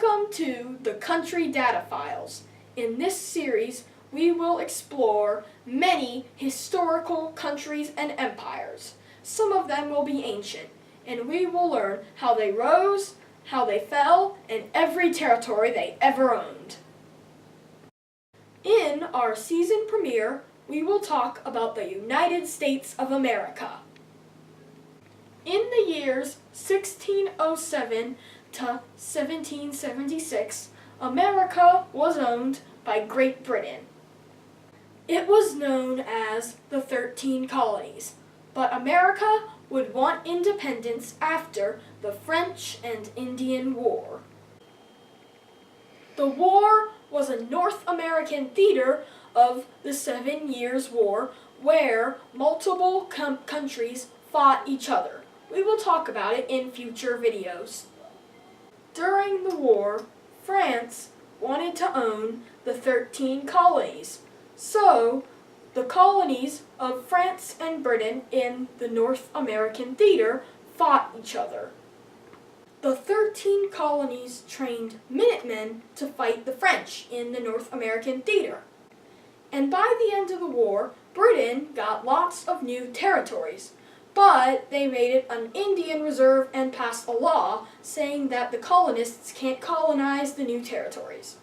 Welcome to the Country Data Files. In this series, we will explore many historical countries and empires. Some of them will be ancient, and we will learn how they rose, how they fell, and every territory they ever owned. In our season premiere, we will talk about the United States of America. In the years 1607 to 1776, America was owned by Great Britain. It was known as the 13 Colonies, but America would want independence after the French and Indian War. The war was a North American theater of the 7 Years' War where multiple countries fought each other. We will talk about it in future videos. During the war, France wanted to own the 13 colonies, so the colonies of France and Britain in the North American theater fought each other. The 13 colonies trained Minutemen to fight the French in the North American theater. And by the end of the war, Britain got lots of new territories. But they made it an Indian reserve and passed a law saying that the colonists can't colonize the new territories.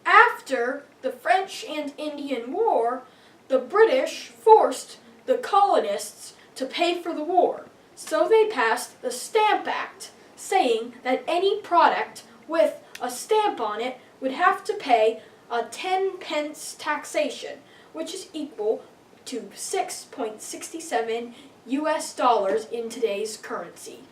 After the French and Indian War, the British forced the colonists to pay for the war. So they passed the Stamp Act, saying that any product with a stamp on it would have to pay a 10 pence taxation, which is equal to $6.67 US in today's currency.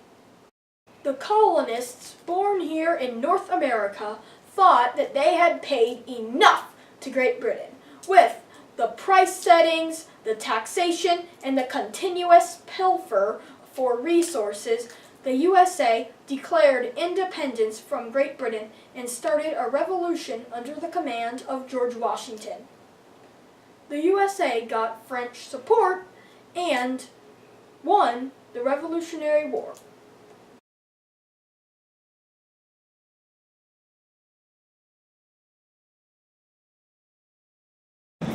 The colonists born here in North America thought that they had paid enough to Great Britain. With the price settings, the taxation, and the continuous pilfer for resources, the USA declared independence from Great Britain and started a revolution under the command of George Washington. The USA got French support and won the Revolutionary War.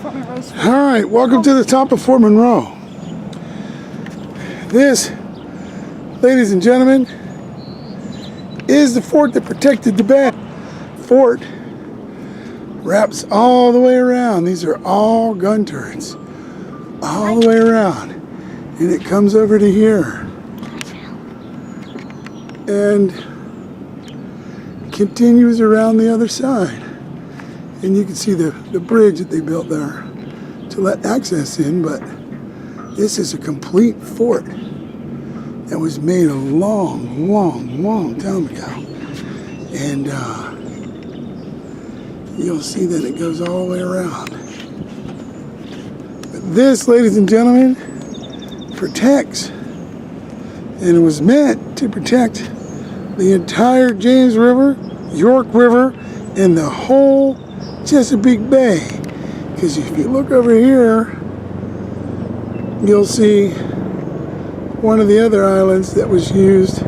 Alright, welcome to the top of Fort Monroe. This, ladies and gentlemen, is the fort that protected the Bay. Fort wraps all the way around. These are all gun turrets. All the way around. And it comes over to here. And continues around the other side. And you can see the bridge that they built there to let access in, but this is a complete fort that was made a long time ago. And you'll see that it goes all the way around. But this, ladies and gentlemen, protects, and it was meant to protect the entire James River, York River, and the whole Chesapeake Bay. Because if you look over here, you'll see one of the other islands that was used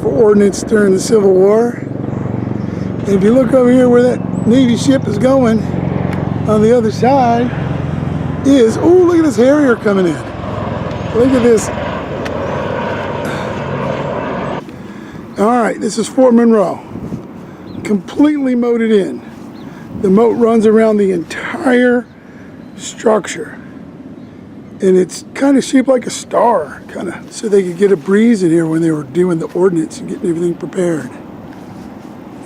for ordnance during the Civil War. And if you look over here where that Navy ship is going, on the other side is, oh, look at this Harrier coming in. Look at this. All right, this is Fort Monroe. Completely moated in. The moat runs around the entire structure. And it's kind of shaped like a star, kind of, so they could get a breeze in here when they were doing the ordnance and getting everything prepared.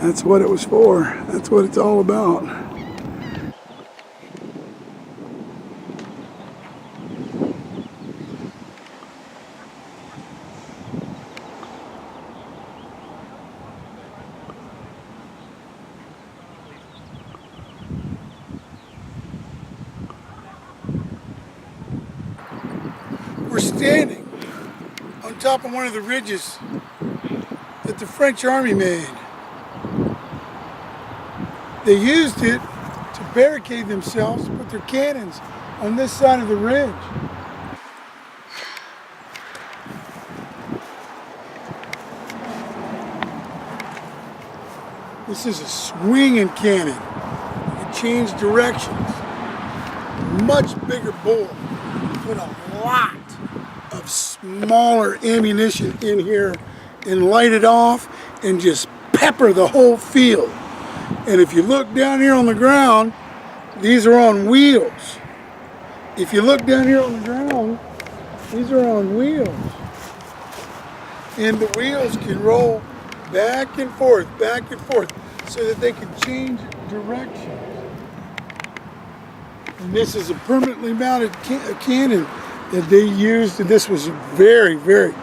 That's what it was for. That's what it's all about. We're standing on top of one of the ridges that the French army made. They used it to barricade themselves, put their cannons on this side of the ridge. This is a swinging cannon. It changed directions. Much bigger bore. Put a lot of smaller ammunition in here and light it off and just pepper the whole field. And if you look down here on the ground, these are on wheels. If you look down here on the ground, these are on wheels. And the wheels can roll back and forth, so that they can change direction. And this is a permanently mounted cannon that they used, and this was a very, very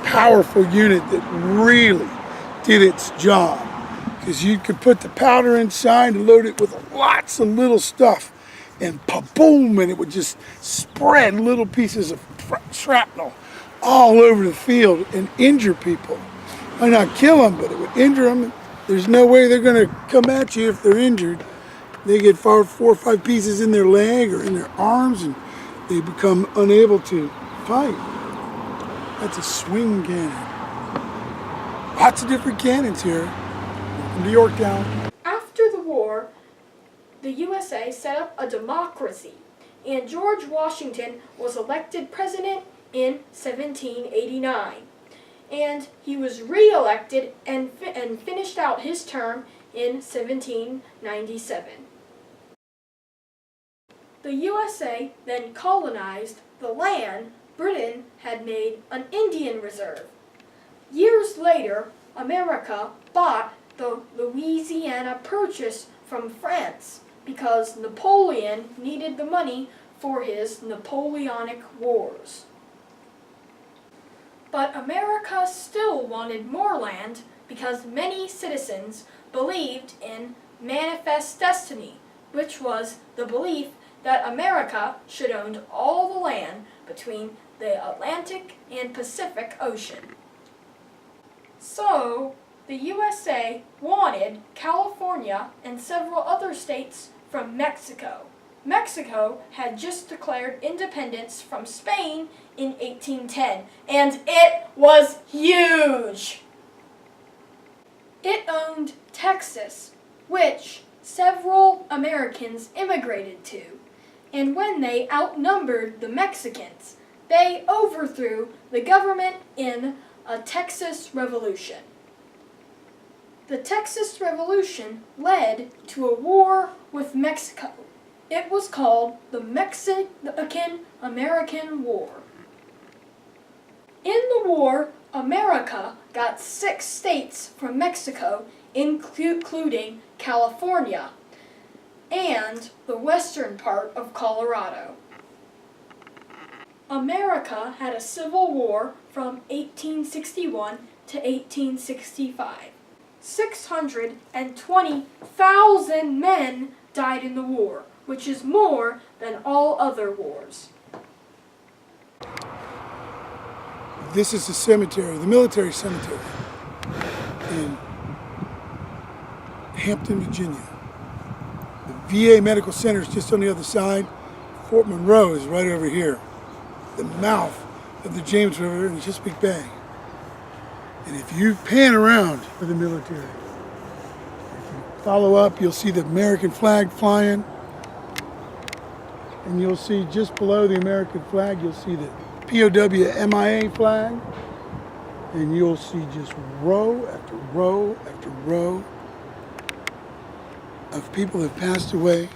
powerful unit that really did its job. Because you could put the powder inside and load it with lots of little stuff, and boom, and it would just spread little pieces of shrapnel all over the field and injure people. Might not kill them, but it would injure them. There's no way they're going to come at you if they're injured. They get 4 or 5 pieces in their leg or in their arms, and they become unable to fight. That's a swing cannon. Lots of different cannons here. Welcome to Yorktown. After the war, the USA set up a democracy, and George Washington was elected president in 1789. And he was re-elected and finished out his term in 1797. The USA then colonized the land Britain had made an Indian reserve. Years later, America bought the Louisiana Purchase from France because Napoleon needed the money for his Napoleonic Wars. But America still wanted more land because many citizens believed in manifest destiny, which was the belief that America should own all the land between the Atlantic and Pacific Ocean. So, the USA wanted California and several other states from Mexico. Mexico had just declared independence from Spain in 1810, and it was huge! It owned Texas, which several Americans immigrated to, and when they outnumbered the Mexicans, they overthrew the government in a Texas Revolution. The Texas Revolution led to a war with Mexico. It was called the Mexican-American War. In the war, America got 6 states from Mexico, including California and the western part of Colorado. America had a civil war from 1861 to 1865. 620,000 men died in the war, which is more than all other wars. This is the cemetery, the military cemetery in Hampton, Virginia. The VA Medical Center is just on the other side. Fort Monroe is right over here. The mouth of the James River in the Chesapeake Bay. And if you pan around for the military, if you follow up, you'll see the American flag flying. And you'll see just below the American flag, you'll see the POW MIA flag. And you'll see just row after row after row of people that passed away.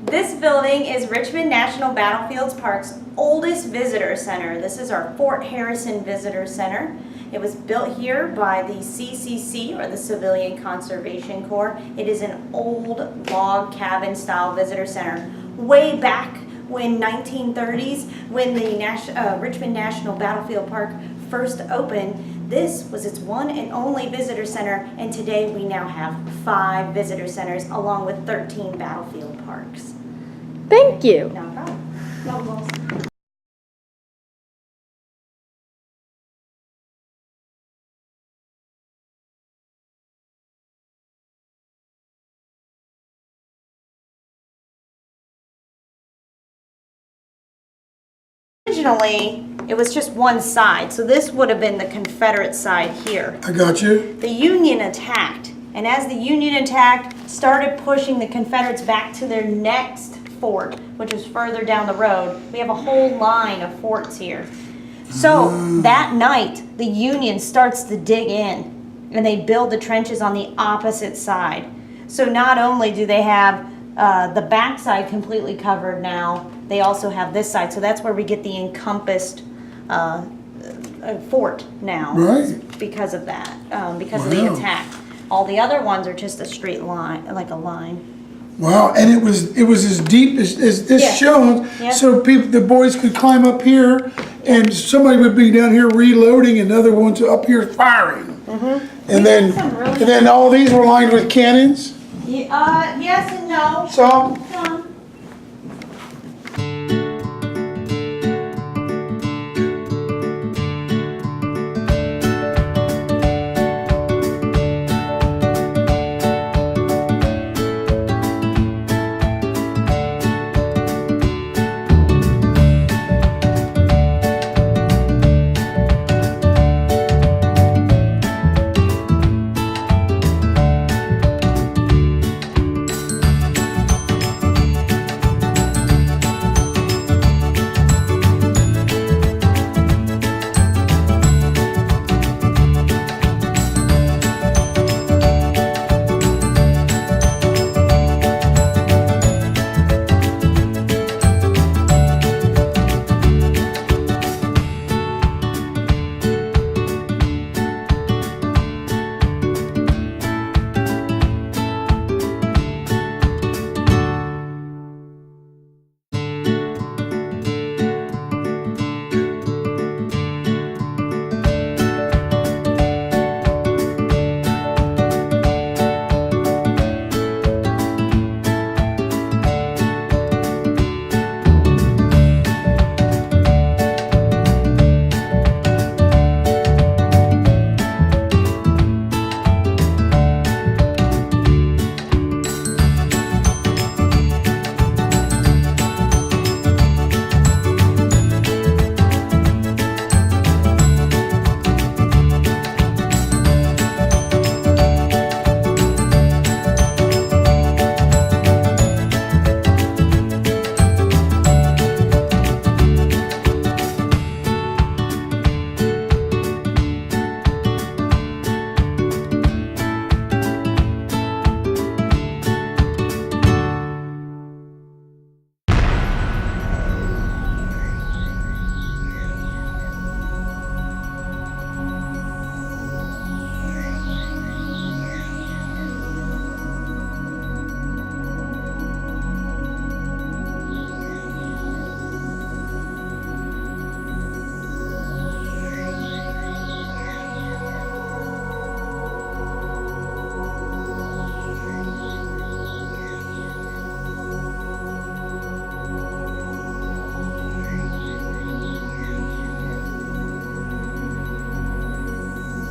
This building is Richmond National Battlefield Park's oldest visitor center. This is our Fort Harrison Visitor Center. It was built here by the CCC, or the Civilian Conservation Corps. It is an old log cabin style visitor center. Way back when 1930s, when the Richmond National Battlefield Park first opened, this was its one and only visitor center, and today we now have 5 visitor centers along with 13 battlefield parks. Thank you. No problem. No problem. originally, it was just one side. So this would have been the Confederate side here. I got you. The Union attacked. And as the Union attacked, started pushing the Confederates back to their next fort, which was further down the road. We have a whole line of forts here. So that night, the Union starts to dig in, and they build the trenches on the opposite side. So not only do they have the back side completely covered now, they also have this side. So that's where we get the encompassed fort now. Right. Because of that, because of the attack. All the other ones are just a straight line, like a line. Wow, and it was as deep as this shows, so the boys could climb up here, and somebody would be down here reloading, and other ones up here firing. And then all these were lined with cannons. Yes and no. Some.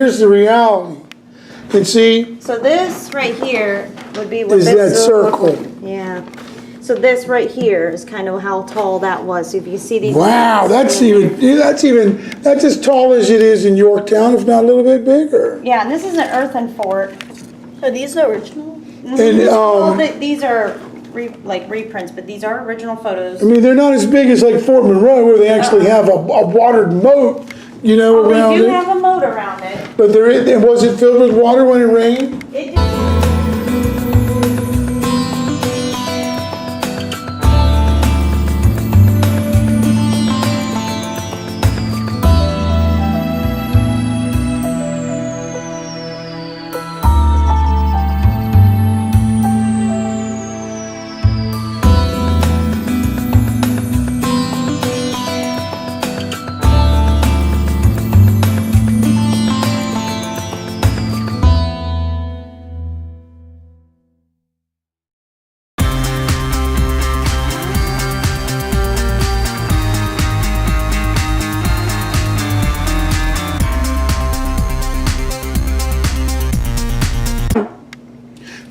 Here's the reality. And see, So this right here would be what is this that circle. Yeah. So this right here is kind of how tall that was. So if you see these. Wow, that's as tall as it is in Yorktown, if not a little bit bigger. Yeah, and this is an earthen fort. Are these the original? And Well, these are reprints, but these are original photos. I mean, they're not as big as like Fort Monroe, where they actually have a watered moat, you know, around We do it. have a moat around it. But was it filled with water when it rained? It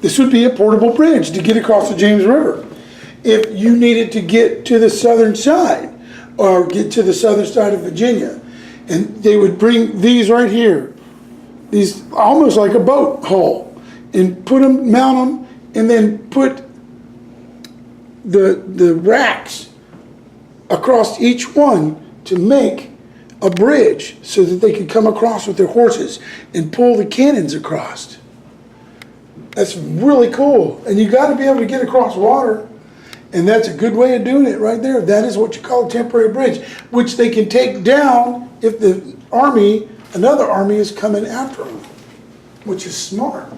This would be a portable bridge to get across the James River if you needed to get to the southern side. or get to the southern side of Virginia. And they would bring these right here, these almost like a boat hull, and put them, mount them, and then put the racks across each one to make a bridge so that they could come across with their horses and pull the cannons across. That's really cool. And you got to be able to get across water. And that's a good way of doing it right there. That is what you call a temporary bridge, which they can take down if the army, another army is coming after them, which is smart.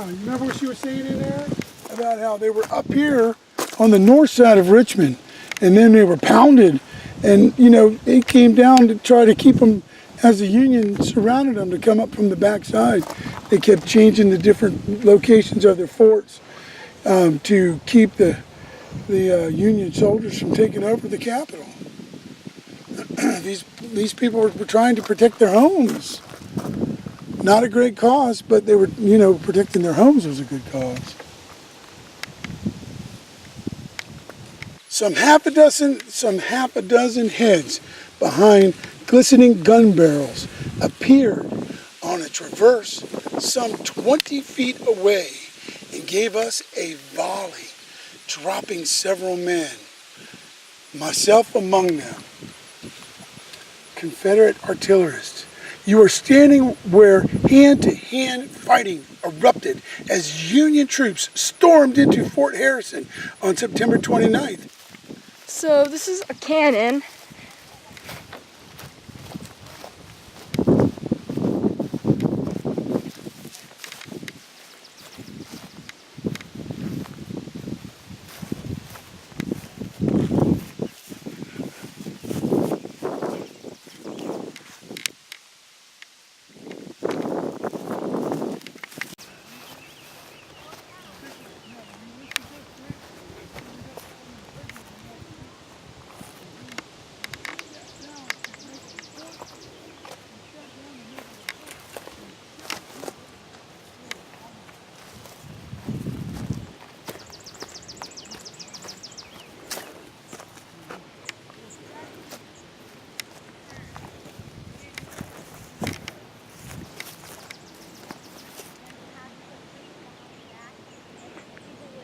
You remember what you were saying in there? About how they were up here on the north side of Richmond, and then they were pounded, and you know, it came down to try to keep them, as the Union surrounded them, to come up from the backside. They kept changing the different locations of their forts to keep the Union soldiers from taking over the capital. These people were trying to protect their homes. Not a great cause, but they were, you know, protecting their homes was a good cause. Some half a dozen heads behind glistening gun barrels appeared on a traverse some 20 feet away and gave us a volley, dropping several men, myself among them. Confederate artillerists, you are standing where hand-to-hand fighting erupted as Union troops stormed into Fort Harrison on September 29th. So this is a cannon.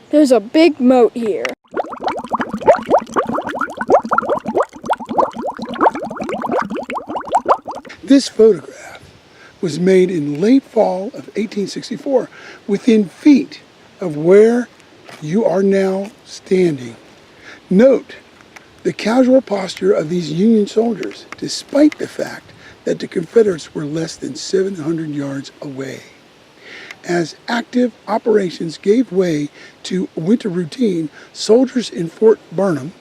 There's a big moat here. This photograph was made in late fall of 1864, within feet of where you are now standing. Note the casual posture of these Union soldiers, despite the fact that the Confederates were less than 700 yards away. As active operations gave way to winter routine, soldiers in Fort Burnham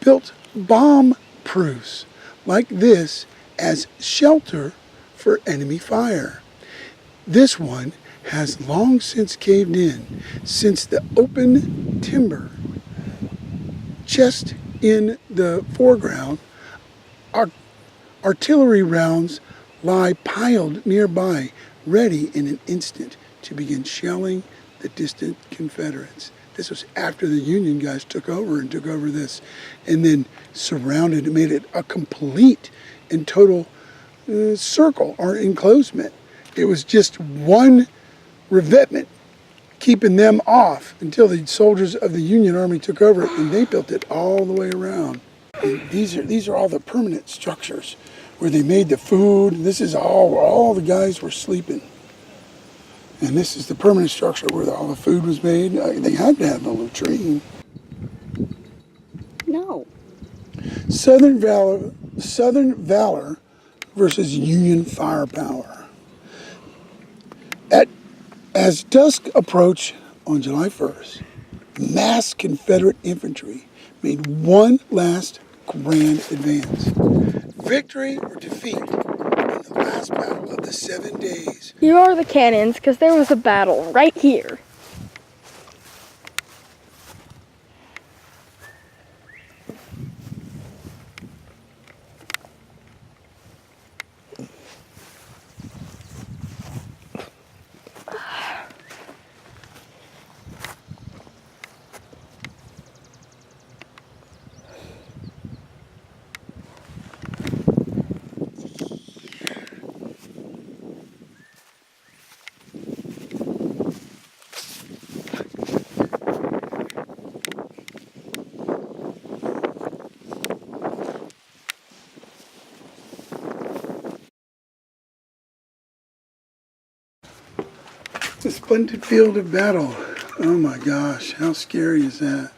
built bomb-proofs like this as shelter for enemy fire. This one has long since caved in, since the open timber just in the foreground, artillery rounds lie piled nearby, ready in an instant to begin shelling the distant Confederates. This was after the Union guys took over this, and then surrounded and made it a complete and total circle or enclosement. It was just one revetment keeping them off until the soldiers of the Union Army took over it, and they built it all the way around. And these are all the permanent structures where they made the food. This is all the guys were sleeping. And this is the permanent structure where all the food was made. They had to have the latrine. No. Southern Valor versus Union firepower. As dusk approached on July 1st, massed Confederate infantry made one last grand advance. Victory or defeat in the last battle of the 7 days. Here are the cannons, because there was a battle right here. The splendid field of battle. Oh my gosh, how scary is that?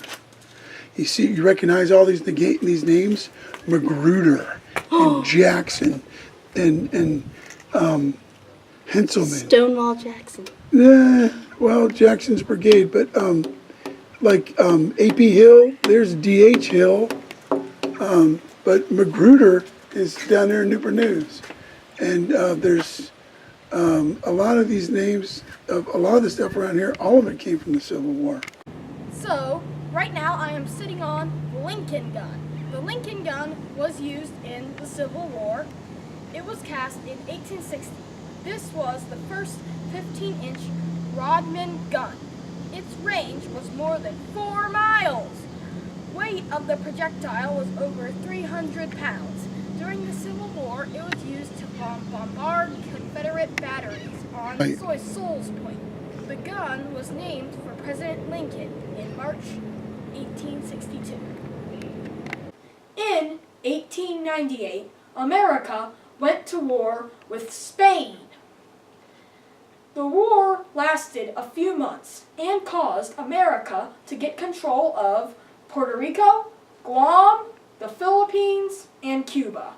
You recognize all these names? Magruder and Jackson and Henselman. Stonewall Jackson. Well, Jackson's brigade, but AP Hill, there's DH Hill, but Magruder is down there in Newport News, and there's a lot of these names of a lot of the stuff around here. All of it came from the Civil War. So, right now I am sitting on the Lincoln gun. The Lincoln gun was used in the Civil War. It was cast in 1860. This was the first 15-inch Rodman gun. Its range was more than 4 miles. Weight of the projectile was over 300 pounds. During the Civil War, it was used to bombard Confederate batteries on Soul's Point. The gun was named for President Lincoln in March 1862. In 1898, America went to war with Spain. The war lasted a few months and caused America to get control of Puerto Rico, Guam, the Philippines, and Cuba.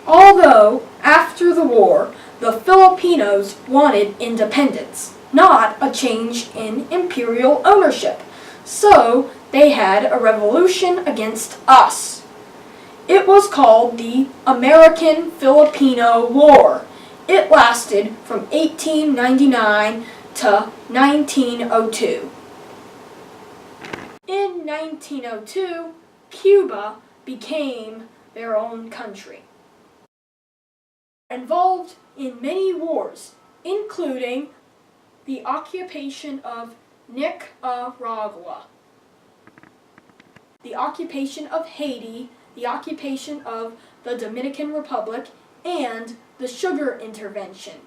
Although, after the war, the Filipinos wanted independence, not a change in imperial ownership, so they had a revolution against us. It was called the American-Filipino War. It lasted from 1899 to 1902. In 1902, Cuba became their own country. Involved in many wars, including the occupation of Nicaragua, the occupation of Haiti, the occupation of the Dominican Republic, and the sugar intervention.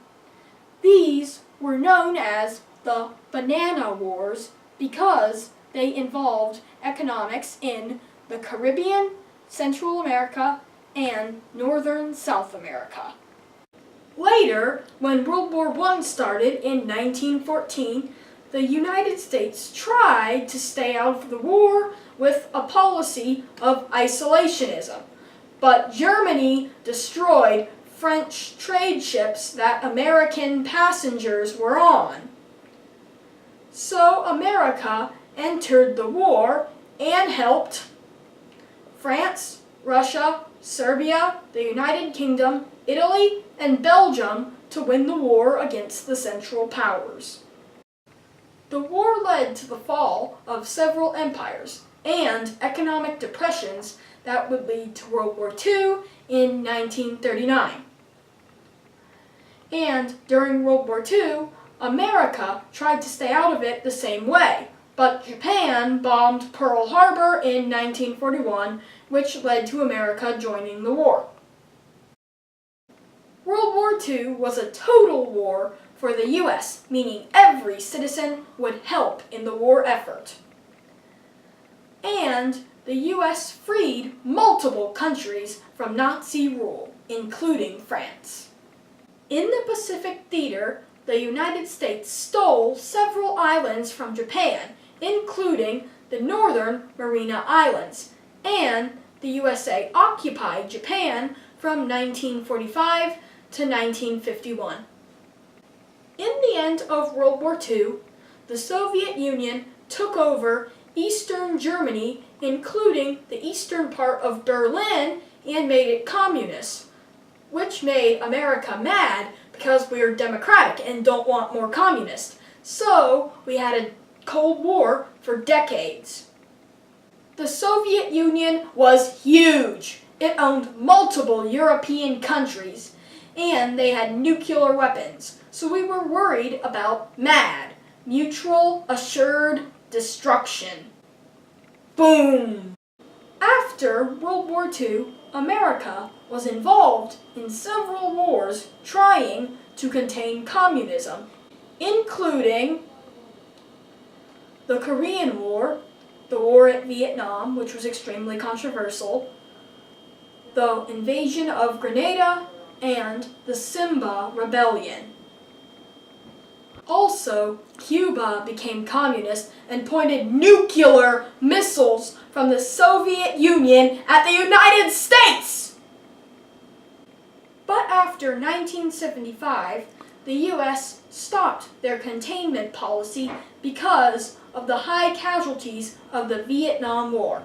These were known as the Banana Wars because they involved economics in the Caribbean, Central America, and Northern South America. Later, when World War I started in 1914, the United States tried to stay out of the war with a policy of isolationism, but Germany destroyed French trade ships that American passengers were on. So America entered the war and helped France, Russia, Serbia, the United Kingdom, Italy, and Belgium to win the war against the Central Powers. The war led to the fall of several empires and economic depressions that would lead to World War II in 1939. And during World War II, America tried to stay out of it the same way, but Japan bombed Pearl Harbor in 1941, which led to America joining the war. World War II was a total war for the U.S., meaning every citizen would help in the war effort. And the U.S. freed multiple countries from Nazi rule, including France. In the Pacific Theater, the United States stole several islands from Japan, including the Northern Mariana Islands, and the USA occupied Japan from 1945 to 1951. In the end of World War II, the Soviet Union took over Eastern Germany, including the eastern part of Berlin, and made it communist, which made America mad because we are democratic and don't want more communists. So we had a Cold War for decades. The Soviet Union was huge. It owned multiple European countries, and they had nuclear weapons. So we were worried about MAD, Mutual Assured Destruction. Boom! After World War II, America was involved in several wars trying to contain communism, including the Korean War, the war in Vietnam, which was extremely controversial, the invasion of Grenada, and the Simba Rebellion. Also, Cuba became communist and pointed nuclear missiles from the Soviet Union at the United States! But after 1975, the U.S. stopped their containment policy because of the high casualties of the Vietnam War.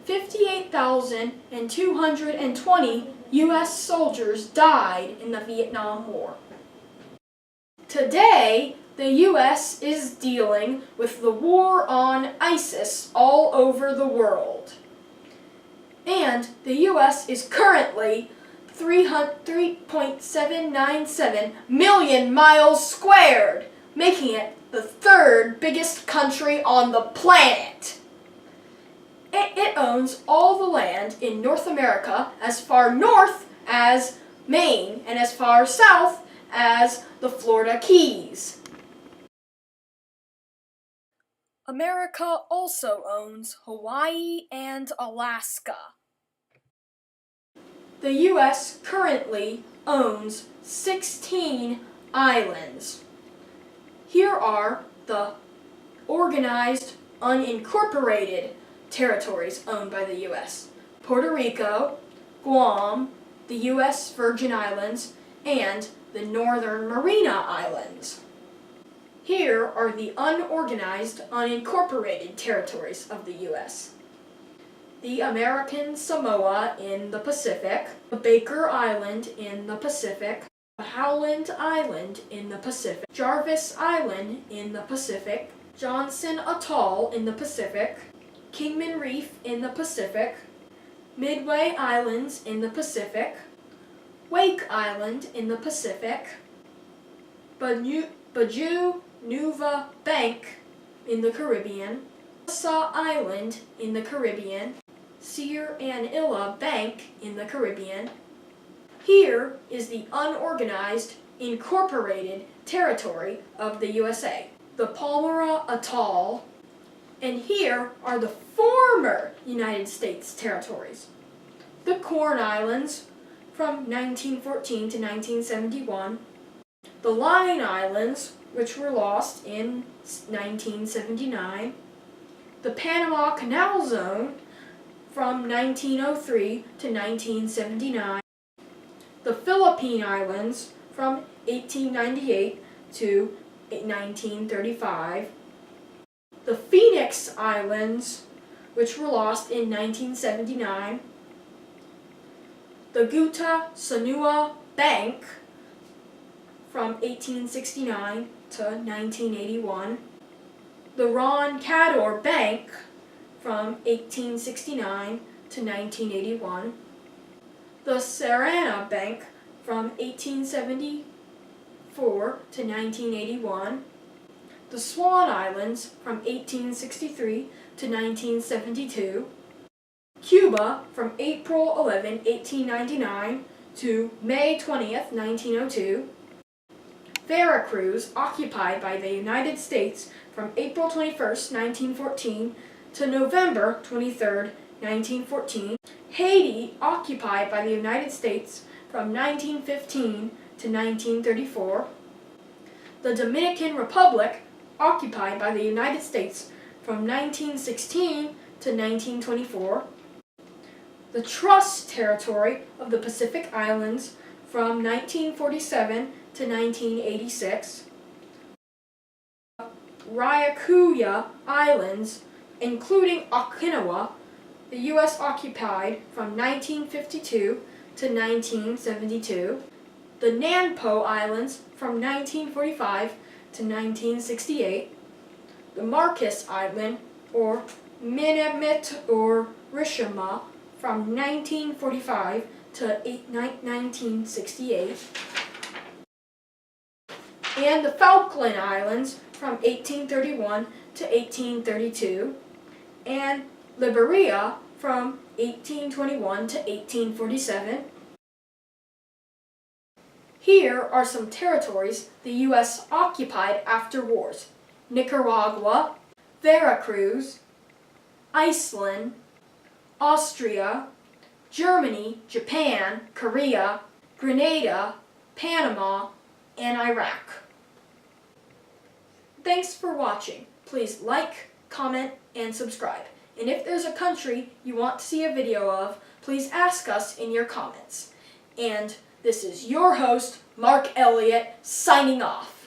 58,220 U.S. soldiers died in the Vietnam War. Today, the U.S. is dealing with the war on ISIS all over the world. And the U.S. is currently 3.797 million miles squared, making it the third biggest country on the planet. It owns all the land in North America as far north as Maine and as far south as the Florida Keys. America also owns Hawaii and Alaska. The U.S. currently owns 16 islands. Here are the organized, unincorporated territories owned by the U.S. Puerto Rico, Guam, the U.S. Virgin Islands, and the Northern Mariana Islands. Here are the unorganized, unincorporated territories of the U.S. The American Samoa in the Pacific, the Baker Island in the Pacific, Howland Island in the Pacific, Jarvis Island in the Pacific, Johnson Atoll in the Pacific, Kingman Reef in the Pacific, Midway Islands in the Pacific, Wake Island in the Pacific, Baju Nuva Bank in the Caribbean, Nassau Island in the Caribbean, Sierra Anilla Bank in the Caribbean. Here is the unorganized, incorporated territory of the USA, the Palmyra Atoll, and here are the former United States territories. The Corn Islands from 1914 to 1971, the Line Islands, which were lost in 1979, the Panama Canal Zone from 1903 to 1979, the Philippine Islands from 1898 to 1935, the Phoenix Islands, which were lost in 1979, the Guta Sanua Bank from 1869 to 1981, the Ron Cador Bank from 1869 to 1981, the Serrana Bank from 1874 to 1981, the Swan Islands from 1863 to 1972, Cuba from April 11, 1899 to May 20th, 1902, Veracruz, occupied by the United States from April 21st, 1914 to November 23rd, 1914, Haiti, occupied by the United States from 1915 to 1934, the Dominican Republic, occupied by the United States from 1916 to 1924, the Trust Territory of the Pacific Islands from 1947 to 1986, Ryukyu Islands, including Okinawa, the U.S. occupied from 1952 to 1972, the Nanpo Islands from 1945 to 1968, the Marcus Island, or Minamit or Rishima, from 1945 to 1968, and the Falkland Islands from 1831 to 1832, and Liberia from 1821 to 1847. Here are some territories the U.S. occupied after wars: Nicaragua, Veracruz, Iceland, Austria, Germany, Japan, Korea, Grenada, Panama, and Iraq. Thanks for watching. Please like, comment, and subscribe. And if there's a country you want to see a video of, please ask us in your comments. And this is your host, Mark Elliott, signing off.